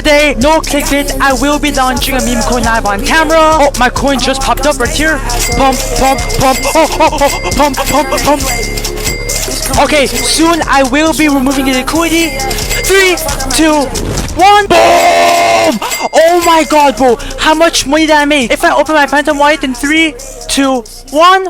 Today, no clickbait, I will be launching a meme coin live on camera. Oh, my coin just popped up right here. Pump, pump, pump, pump, pump, pump. Okay, soon I will be removing the liquidity. 3, 2, 1. Boom! Oh my god, bro. How much money did I make? If I open my Phantom Wallet in 3, 2, 1.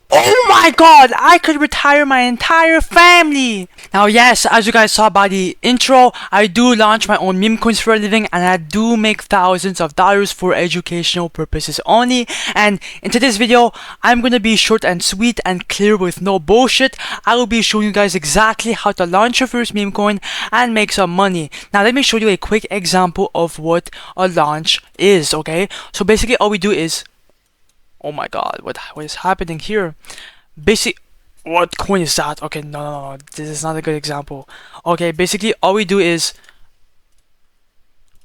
Oh my god, I could retire my entire family. Now yes, as you guys saw by the intro, I do launch my own meme coins for a living, and I do make thousands of dollars for educational purposes only. And in today's video, I'm gonna be short and sweet and clear with no bullshit. I will be showing you guys exactly how to launch your first meme coin and make some money. Now let me show you a quick example of what a launch is, okay? So basically all we do is, oh my god, what is happening here? What coin is that? Okay, no, this is not a good example. Okay, basically all we do is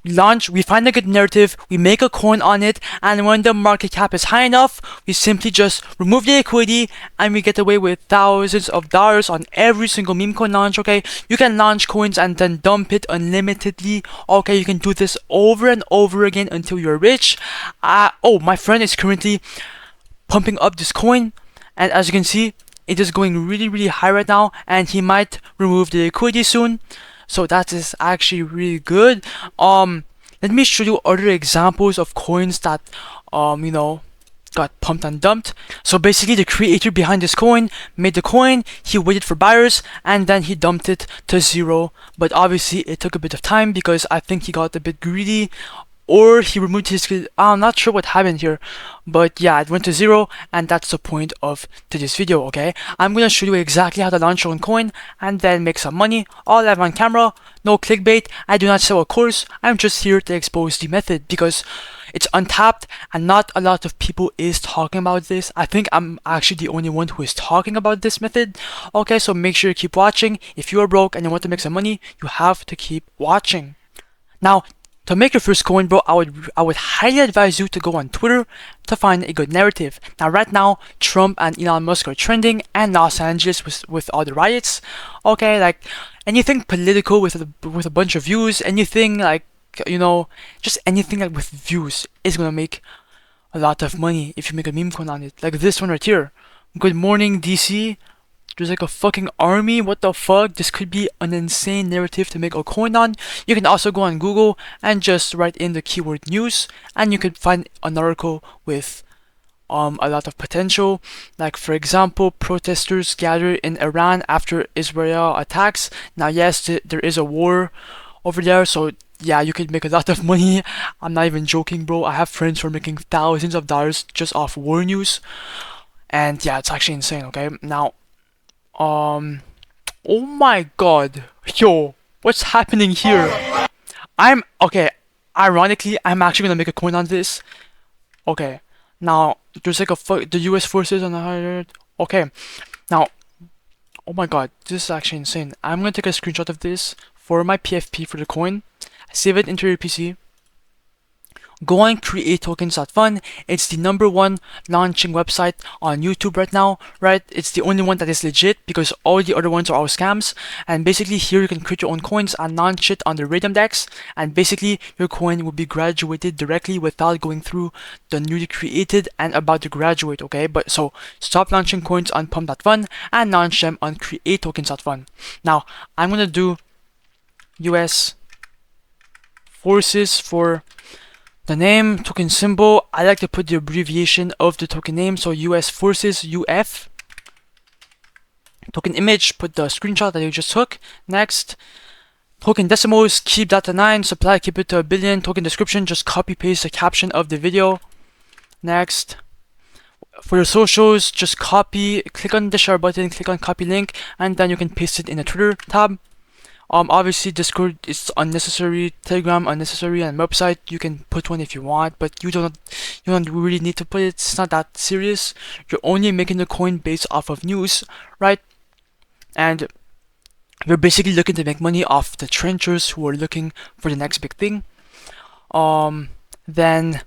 launch, we find a good narrative, we make a coin on it, and when the market cap is high enough, we simply just remove the liquidity and we get away with thousands of dollars on every single meme coin launch, okay? You can launch coins and then dump it unlimitedly, okay? You can do this over and over again until you're rich. Oh, my friend is currently pumping up this coin, and as you can see, it is going really high right now, and he might remove the liquidity soon. So that is actually really good. Let me show you other examples of coins that you know, got pumped and dumped. So basically the creator behind this coin made the coin, he waited for buyers, and then he dumped it to 0. But obviously it took a bit of time because I think he got a bit greedy, or he removed his, I'm not sure what happened here, but yeah, it went to 0, and that's the point of today's video, okay? I'm gonna show you exactly how to launch your own coin and then make some money, all live on camera, no clickbait. I do not sell a course, I'm just here to expose the method because it's untapped and not a lot of people is talking about this. I think I'm actually the only one who is talking about this method, okay? So make sure you keep watching. If you are broke and you want to make some money, you have to keep watching. Now, to make your first coin, bro, I would highly advise you to go on Twitter to find a good narrative. Now, right now, Trump and Elon Musk are trending, and Los Angeles with all the riots. Okay, like anything political with a bunch of views, anything like, you know, just anything like with views is gonna make a lot of money if you make a meme coin on it. Like this one right here. Good morning, DC. There's like a fucking army. What the fuck? This could be an insane narrative to make a coin on. You can also go on Google and just write in the keyword news, and you could find an article with a lot of potential. Like for example, protesters gathered in Iran after Israel attacks. Now yes, there is a war over there, so yeah, you could make a lot of money. I'm not even joking, bro. I have friends who are making thousands of dollars just off war news, and yeah, it's actually insane. Okay, now oh my god, yo, what's happening here? Ironically, I'm actually gonna make a coin on this. Okay, now there's like the US forces on the higher. Okay, now, oh my god, this is actually insane. I'm gonna take a screenshot of this for my PFP for the coin, save it into your PC. Go on CreateTokens.fun. It's the #1 launching website on YouTube right now, right? It's the only one that is legit because all the other ones are all scams. And basically here you can create your own coins and launch it on the Raydium DEX, and basically your coin will be graduated directly without going through the newly created and about to graduate, okay? But so stop launching coins on pump.fun and launch them on CreateTokens.fun. Now I'm gonna do US forces for the name, token symbol. I like to put the abbreviation of the token name, so US Forces UF. Token image, put the screenshot that you just took. Next, token decimals, keep that to 9, supply keep it to 1 billion. Token description, just copy paste the caption of the video. Next, for your socials, just copy, click on the share button, click on copy link, and then you can paste it in the Twitter tab. Obviously Discord is unnecessary, Telegram unnecessary, and website you can put one if you want, but you don't really need to put it. It's not that serious. You're only making the coin based off of news, right? And you're basically looking to make money off the trenchers who are looking for the next big thing. Then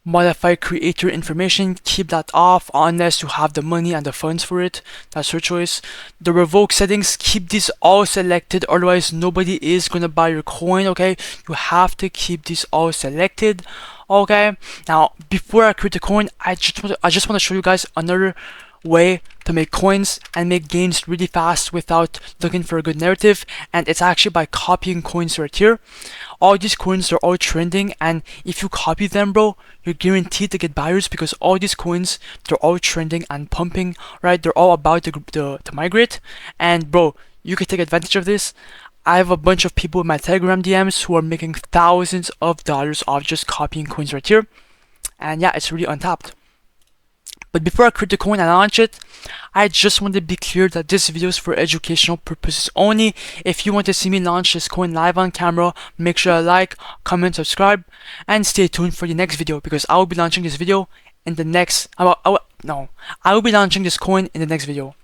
modify creator information, keep that off unless you have the money and the funds for it. That's your choice. The revoke settings, keep these all selected, otherwise nobody is gonna buy your coin. Okay, you have to keep these all selected. Okay, now before I create a coin, I just want to show you guys another way to make coins and make gains really fast without looking for a good narrative, and it's actually by copying coins right here. All these coins are all trending, and if you copy them, bro, you're guaranteed to get buyers because all these coins, they're all trending and pumping, right? They're all about to migrate, and bro, you can take advantage of this. I have a bunch of people in my Telegram DMs who are making thousands of dollars off just copying coins right here, and yeah, it's really untapped. But before I create the coin and launch it, I just want to be clear that this video is for educational purposes only. If you want to see me launch this coin live on camera, make sure to like, comment, subscribe, and stay tuned for the next video because I will be launching this video in the next. I will be launching this coin in the next video.